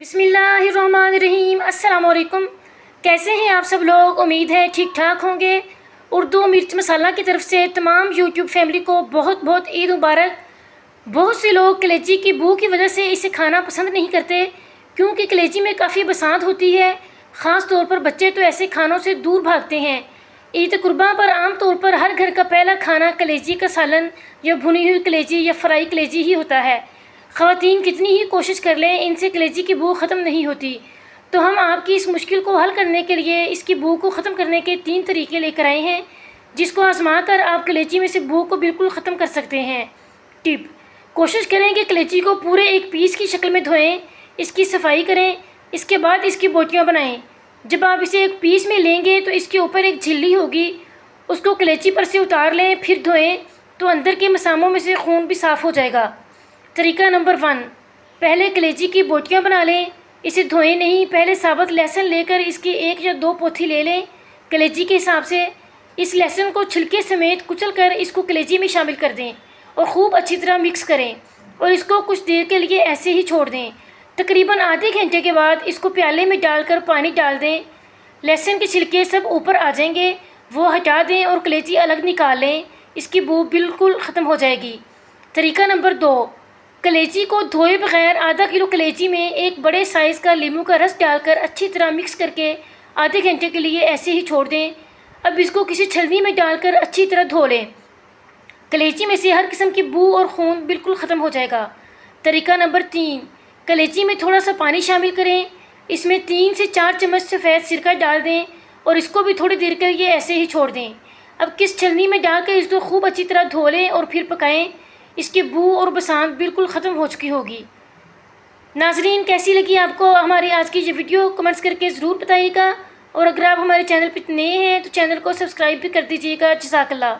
बिस्मिल्लाहिर्रहमानिर्रहीम। अस्सलाम वालेकुम। कैसे हैं आप सब लोग? उम्मीद है ठीक ठाक होंगे। उर्दू मिर्च मसाला की तरफ से तमाम यूट्यूब फैमिली को बहुत बहुत ईद मुबारक। बहुत से लोग कलेजी की बू की वजह से इसे खाना पसंद नहीं करते क्योंकि कलेजी में काफ़ी बसात होती है। ख़ास तौर पर बच्चे तो ऐसे खानों से दूर भागते हैं। ईद कुर्बान पर आम तौर पर हर घर का पहला खाना कलेजी का सालन या भुनी हुई कलेजी या फ्राई कलेजी ही होता है। ख़वातीन कितनी ही कोशिश कर लें, इनसे कलेजी की बू ख़त्म नहीं होती। तो हम आपकी इस मुश्किल को हल करने के लिए इसकी बू को ख़त्म करने के 3 तरीके लेकर आए हैं, जिसको आजमा कर आप कलेजी में से बू को बिल्कुल ख़त्म कर सकते हैं। टिप: कोशिश करें कि कलेजी को पूरे एक पीस की शक्ल में धोएं, इसकी सफाई करें, इसके बाद इसकी बोटियाँ बनाएं। जब आप इसे एक पीस में लेंगे तो इसके ऊपर एक झिल्ली होगी, उसको कलेजी पर से उतार लें, फिर धोएं तो अंदर के मसामों में से खून भी साफ़ हो जाएगा। तरीका नंबर 1: पहले कलेजी की बोटियाँ बना लें। इसे धोएं नहीं, पहले साबुत लहसुन लेकर इसकी 1 या 2 पोथी ले लें कलेजी के हिसाब से। इस लहसुन को छिलके समेत कुचल कर इसको कलेजी में शामिल कर दें और ख़ूब अच्छी तरह मिक्स करें और इसको कुछ देर के लिए ऐसे ही छोड़ दें। तकरीबन आधे घंटे के बाद इसको प्याले में डालकर पानी डाल दें। लहसुन के छिलके सब ऊपर आ जाएंगे, वो हटा दें और कलेजी अलग निकाल लें। इसकी बू बिल्कुल ख़त्म हो जाएगी। तरीका नंबर 2: कलेजी को धोए बगैर आधा किलो कलेजी में एक बड़े साइज़ का नींबू का रस डालकर अच्छी तरह मिक्स करके आधे घंटे के लिए ऐसे ही छोड़ दें। अब इसको किसी छलनी में डालकर अच्छी तरह धो लें। कलेजी में से हर किस्म की बू और खून बिल्कुल ख़त्म हो जाएगा। तरीका नंबर 3: कलेजी में थोड़ा सा पानी शामिल करें, इसमें 3 से 4 चम्मच सफ़ेद सिरका डाल दें और इसको भी थोड़ी देर के लिए ऐसे ही छोड़ दें। अब किस छलनी में डालकर इसको खूब अच्छी तरह धो लें और फिर पकाएं। इसकी बू और बसात बिल्कुल ख़त्म हो चुकी होगी। नाज़रीन, कैसी लगी आपको हमारी आज की ये वीडियो? कमेंट्स करके ज़रूर बताइएगा और अगर आप हमारे चैनल पर नए हैं तो चैनल को सब्सक्राइब भी कर दीजिएगा। जज़ाकल्लाह।